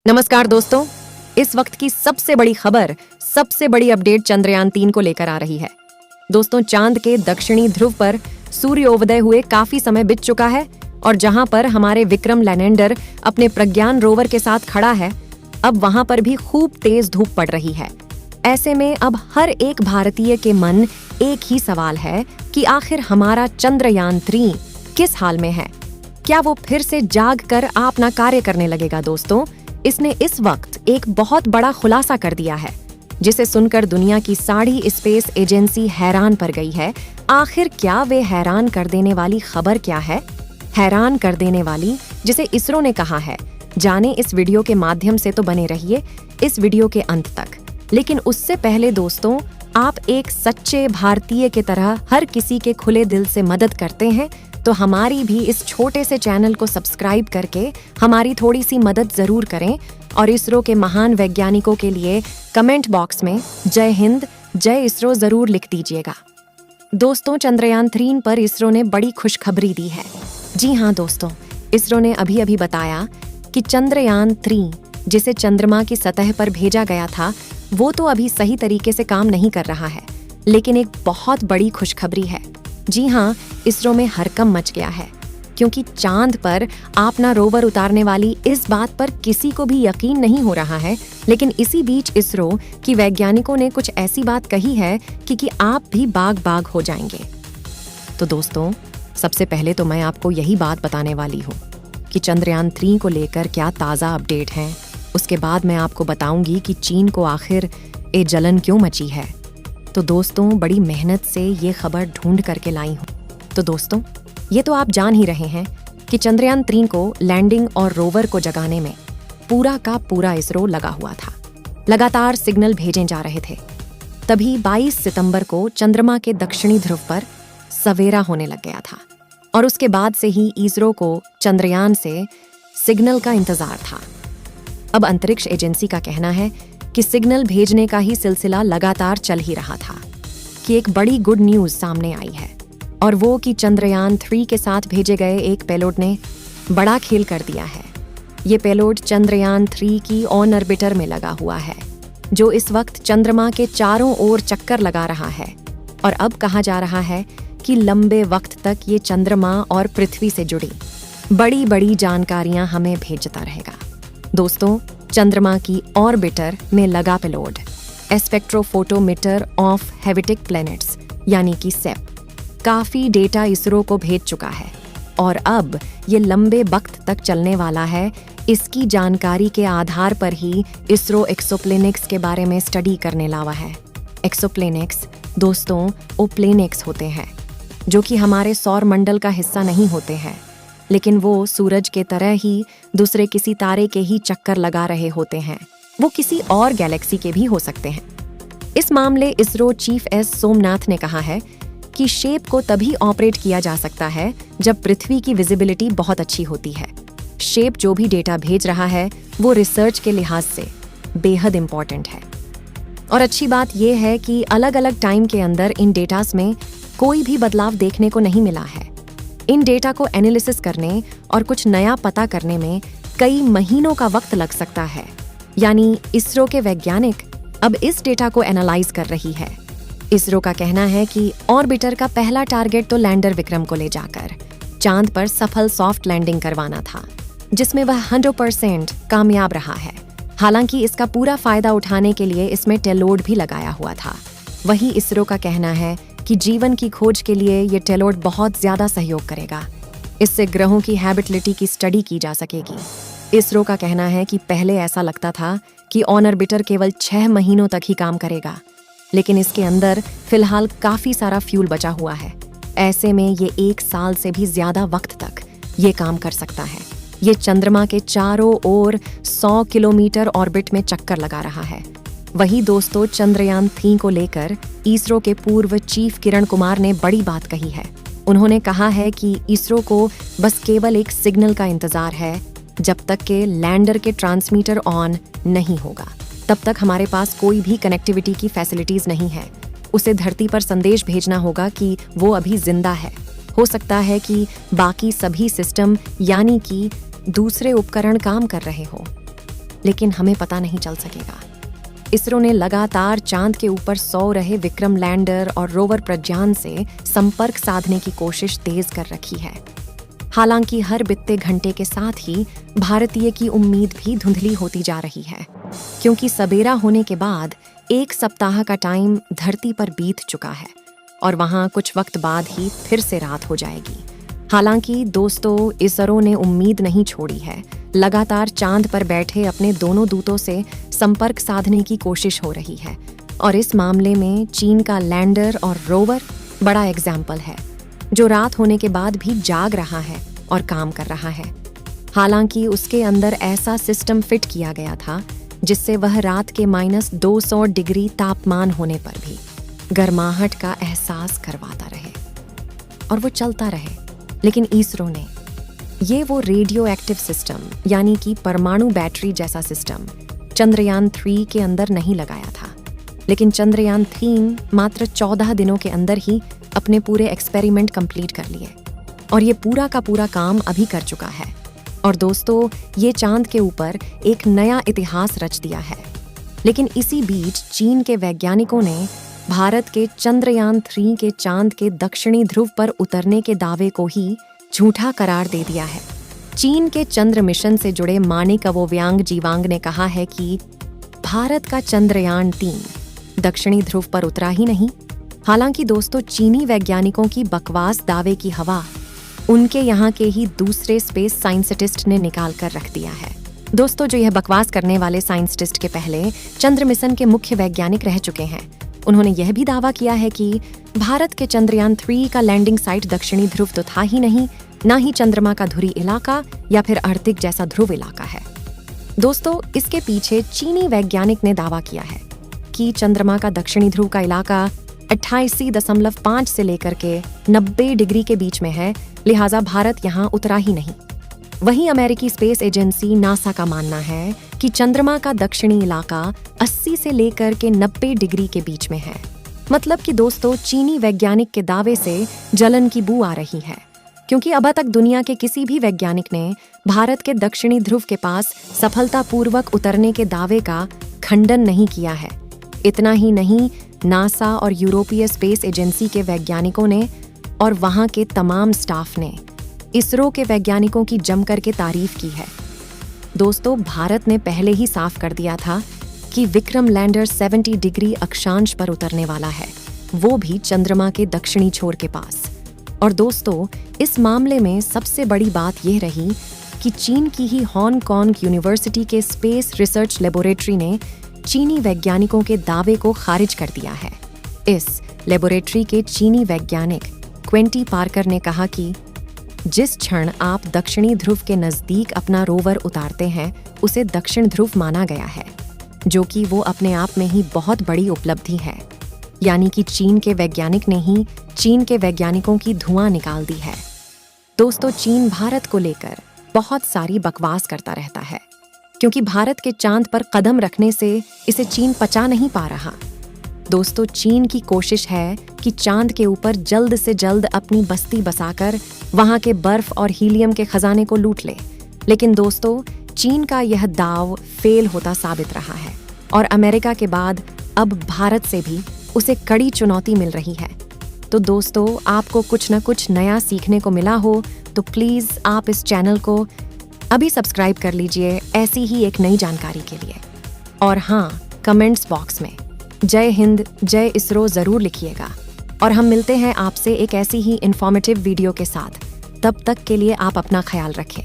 नमस्कार दोस्तों, इस वक्त की सबसे बड़ी खबर, सबसे बड़ी अपडेट चंद्रयान-3 को लेकर आ रही है। दोस्तों, चांद के दक्षिणी ध्रुव पर सूर्योदय हुए काफी समय बीत चुका है और जहां पर हमारे विक्रम लैंडर अपने प्रज्ञान रोवर के साथ खड़ा है, अब वहां पर भी खूब तेज धूप पड़ रही है। ऐसे में अब हर एक भारतीय के मन एक ही सवाल है कि आखिर हमारा चंद्रयान-3 किस हाल में है? क्या वो फिर से जाग कर अपना कार्य करने लगेगा? दोस्तों, इसने इस वक्त एक बहुत बड़ा खुलासा कर दिया है, जिसे सुनकर दुनिया की सारी स्पेस एजेंसी हैरान पड़ गई है। आखिर क्या वे हैरान कर देने वाली खबर क्या है? हैरान कर देने वाली, जिसे इसरो ने कहा है। जाने इस वीडियो के माध्यम से तो बने रहिए इस वीडियो के अंत तक। लेकिन उससे पहले दोस्तों, आप एक सच्चे भारतीय के तरह हर किसी के खुले दिल से मदद करते हैं, तो हमारी भी इस छोटे से चैनल को सब्सक्राइब करके हमारी थोड़ी सी मदद जरूर करें और इसरो के महान वैज्ञानिकों के लिए कमेंट बॉक्स में जय हिंद, जय इसरो जरूर लिख दीजिएगा। दोस्तों, चंद्रयान-3 पर इसरो ने बड़ी खुशखबरी दी है। जी हाँ दोस्तों, इसरो ने अभी बताया कि चंद्रयान-3, जिसे चंद्रमा की सतह पर भेजा गया था, वो तो अभी सही तरीके से काम नहीं कर रहा है। लेकिन एक बहुत बड़ी खुशखबरी है। जी हाँ, इसरो में हड़कंप मच गया है, क्योंकि चांद पर अपना रोवर उतारने वाली इस बात पर किसी को भी यकीन नहीं हो रहा है। लेकिन इसी बीच इसरो की वैज्ञानिकों ने कुछ ऐसी बात कही है कि आप भी बाग हो जाएंगे। तो दोस्तों, सबसे पहले तो मैं आपको यही बात बताने वाली हूँ कि चंद्रयान-3 को लेकर क्या ताज़ा अपडेट हैं। उसके बाद मैं आपको बताऊंगी कि चीन को आखिर ये जलन क्यों मची है। तो दोस्तों, बड़ी मेहनत से ये खबर ढूंढ करके लाई हूँ। तो दोस्तों, ये तो आप जान ही रहे हैं कि चंद्रयान-3 को लैंडिंग और रोवर को जगाने में पूरा का पूरा इसरो लगा हुआ था। लगातार सिग्नल भेजे जा रहे थे। तभी 22 सितंबर को चंद्रमा के दक्षिणी ध्रुव पर सवेरा होने लग गया था और उसके बाद से ही इसरो को चंद्रयान से सिग्नल का इंतजार था। अब अंतरिक्ष एजेंसी का कहना है कि सिग्नल भेजने का ही सिलसिला लगातार चल ही रहा था कि एक बड़ी गुड न्यूज सामने आई है, और वो कि चंद्रयान-3 के साथ भेजे गए एक पेलोड ने बड़ा खेल कर दिया है। ये पेलोड चंद्रयान-3 की ऑन ऑर्बिटर में लगा हुआ है, जो इस वक्त चंद्रमा के चारों ओर चक्कर लगा रहा है। और अब कहा जा रहा है कि लंबे वक्त तक ये चंद्रमा और पृथ्वी से जुड़ी बड़ी जानकारियां हमें भेजता रहेगा। दोस्तों, चंद्रमा की ऑर्बिटर में लगा payload spectrophotometer of habitat planets यानी कि सेप काफी डेटा इसरो को भेज चुका है और अब ये लंबे वक्त तक चलने वाला है। इसकी जानकारी के आधार पर ही इसरो एक्सोप्लैनेट्स के बारे में स्टडी करने लावा है। एक्सोप्लैनेट्स दोस्तों, वो प्लैनेट्स होते हैं जो कि हमारे सौर मंडल का हिस्सा नहीं होते हैं, लेकिन वो सूरज के तरह ही दूसरे किसी तारे के ही चक्कर लगा रहे होते हैं। वो किसी और गैलेक्सी के भी हो सकते हैं। इस मामले इसरो चीफ एस सोमनाथ ने कहा है कि शेप को तभी ऑपरेट किया जा सकता है जब पृथ्वी की विजिबिलिटी बहुत अच्छी होती है। शेप जो भी डेटा भेज रहा है वो रिसर्च के लिहाज से बेहद इंपॉर्टेंट है। और अच्छी बात यह है कि अलग अलग टाइम के अंदर इन डेटास में कोई भी बदलाव देखने को नहीं मिला है। इन डेटा को एनालिसिस करने और कुछ नया पता करने में कई महीनों का वक्त लग सकता है। यानी इसरो के वैज्ञानिक अब इस डेटा को एनालाइज कर रही है। इसरो का कहना है कि ऑर्बिटर का पहला टारगेट तो लैंडर विक्रम को ले जाकर चांद पर सफल सॉफ्ट लैंडिंग करवाना था, जिसमें वह 100% कामयाब रहा है। हालांकि इसका पूरा फायदा उठाने के लिए इसमें टेलोड भी लगाया हुआ था। वही इसरो का कहना है कि जीवन की खोज के लिए ये टेलोड बहुत ज्यादा सहयोग करेगा। इससे ग्रहों की हैबिटेलिटी की स्टडी की जा सकेगी। इसरो का कहना है कि पहले ऐसा लगता था कि ऑन ऑर्बिटर केवल 6 महीनों तक ही काम करेगा, लेकिन इसके अंदर फिलहाल काफी सारा फ्यूल बचा हुआ है। ऐसे में ये 1 साल से भी ज्यादा वक्त तक ये काम कर सकता है। ये चंद्रमा के चारों ओर 100 किलोमीटर ऑर्बिट में चक्कर लगा रहा है। वही दोस्तों, चंद्रयान-3 को लेकर इसरो के पूर्व चीफ किरण कुमार ने बड़ी बात कही है। उन्होंने कहा है कि इसरो को बस केवल एक सिग्नल का इंतजार है। जब तक के लैंडर के ट्रांसमीटर ऑन नहीं होगा, तब तक हमारे पास कोई भी कनेक्टिविटी की फैसिलिटीज नहीं है। उसे धरती पर संदेश भेजना होगा कि वो अभी जिंदा है। हो सकता है कि बाकी सभी सिस्टम यानी कि दूसरे उपकरण काम कर रहे हो। लेकिन हमें पता नहीं चल सकेगा। इसरो ने लगातार चांद के ऊपर सो रहे विक्रम लैंडर और रोवर प्रज्ञान से संपर्क साधने की कोशिश तेज कर रखी है। हालांकि हर बीतते घंटे के साथ ही भारतीय की उम्मीद भी धुंधली होती जा रही है, क्योंकि सबेरा होने के बाद 1 सप्ताह का टाइम धरती पर बीत चुका है और वहां कुछ वक्त बाद ही फिर से रात हो जाएगी। हालांकि दोस्तों, इसरो ने उम्मीद नहीं छोड़ी है। लगातार चांद पर बैठे अपने दोनों दूतों से संपर्क साधने की कोशिश हो रही है और इस मामले में चीन का लैंडर और रोवर बड़ा एग्जाम्पल है, जो रात होने के बाद भी जाग रहा है और काम कर रहा है। हालांकि उसके अंदर ऐसा सिस्टम फिट किया गया था जिससे वह रात के -200 डिग्री तापमान होने पर भी गर्माहट का एहसास करवाता रहे और वो चलता रहे। लेकिन इसरो ने वो रेडियो एक्टिव सिस्टम यानी कि परमाणु बैटरी जैसा सिस्टम चंद्रयान 3 के अंदर नहीं लगाया था। लेकिन चंद्रयान 3 मात्र 14 दिनों के अंदर ही अपने पूरे एक्सपेरिमेंट कंप्लीट कर लिए और ये पूरा का पूरा काम अभी कर चुका है। और दोस्तों, ये चांद के ऊपर एक नया इतिहास रच दिया है। लेकिन इसी बीच चीन के वैज्ञानिकों ने भारत के चंद्रयान 3 के चांद के दक्षिणी ध्रुव पर उतरने के दावे को ही झूठा करार दे दिया है। चीन के चंद्र मिशन से जुड़े मानिक अवोयांग जीवांग ने कहा है कि भारत का चंद्रयान 3 दक्षिणी ध्रुव पर उतरा ही नहीं। हालांकि दोस्तों, चीनी वैज्ञानिकों की बकवास दावे की हवा उनके यहाँ के ही दूसरे स्पेस साइंटिस्ट ने निकाल कर रख दिया है। दोस्तों, जो यह बकवास करने वाले साइंटिस्ट के पहले चंद्र मिशन के मुख्य वैज्ञानिक रह चुके हैं, उन्होंने यह भी दावा किया है कि भारत के चंद्रयान 3 का लैंडिंग साइट दक्षिणी ध्रुव तो था ही नहीं, ना ही चंद्रमा का धुरी इलाका या फिर आर्कटिक जैसा ध्रुव इलाका है। दोस्तों, इसके पीछे चीनी वैज्ञानिक ने दावा किया है कि चंद्रमा का दक्षिणी ध्रुव का इलाका 88.5 से लेकर के 90 डिग्री के बीच में है, लिहाजा भारत यहाँ उतरा ही नहीं। वहीं अमेरिकी स्पेस एजेंसी नासा का मानना है कि चंद्रमा का दक्षिणी इलाका 80 से लेकर के 90 डिग्री के बीच में है। मतलब कि दोस्तों, चीनी वैज्ञानिक के दावे से जलन की बू आ रही है, क्योंकि अब तक दुनिया के किसी भी वैज्ञानिक ने भारत के दक्षिणी ध्रुव के पास सफलतापूर्वक उतरने के दावे का खंडन नहीं किया है। इतना ही नहीं, नासा और यूरोपीय स्पेस एजेंसी के वैज्ञानिकों ने और वहां के तमाम स्टाफ ने इसरो के वैज्ञानिकों की जमकर के तारीफ की है। दोस्तों, भारत ने पहले ही साफ कर दिया था कि विक्रम लैंडर 70 डिग्री अक्षांश पर उतरने वाला है, वो भी चंद्रमा के दक्षिणी छोर के पास। और दोस्तों, इस मामले में सबसे बड़ी बात यह रही कि चीन की ही हांगकांग यूनिवर्सिटी के स्पेस रिसर्च लेबोरेटरी ने चीनी वैज्ञानिकों के दावे को खारिज कर दिया है। इस लेबोरेटरी के चीनी वैज्ञानिक क्वेंटी पार्कर ने कहा कि जिस क्षण आप दक्षिणी ध्रुव के नजदीक अपना रोवर उतारते हैं, उसे दक्षिण ध्रुव माना गया है, जो कि वो अपने आप में ही बहुत बड़ी उपलब्धि है। यानी कि चीन के वैज्ञानिक ने ही चीन के वैज्ञानिकों की धुआं निकाल दी है। दोस्तों, चीन भारत को लेकर बहुत सारी बकवास करता रहता है, क्योंकि भारत के चांद पर कदम रखने से इसे चीन पचा नहीं पा रहा। दोस्तों, चीन की कोशिश है कि चांद के ऊपर जल्द से जल्द अपनी बस्ती बसाकर वहां के बर्फ और हीलियम के खजाने को लूट ले। लेकिन दोस्तों, चीन का यह दाव फेल होता साबित रहा है और अमेरिका के बाद अब भारत से भी उसे कड़ी चुनौती मिल रही है। तो दोस्तों, आपको कुछ न कुछ नया सीखने को मिला हो तो प्लीज़ आप इस चैनल को अभी सब्सक्राइब कर लीजिए ऐसी ही एक नई जानकारी के लिए। और हाँ, कमेंट्स बॉक्स में जय हिंद, जय इसरो ज़रूर लिखिएगा। और हम मिलते हैं आपसे एक ऐसी ही इन्फॉर्मेटिव वीडियो के साथ। तब तक के लिए आप अपना ख्याल रखें।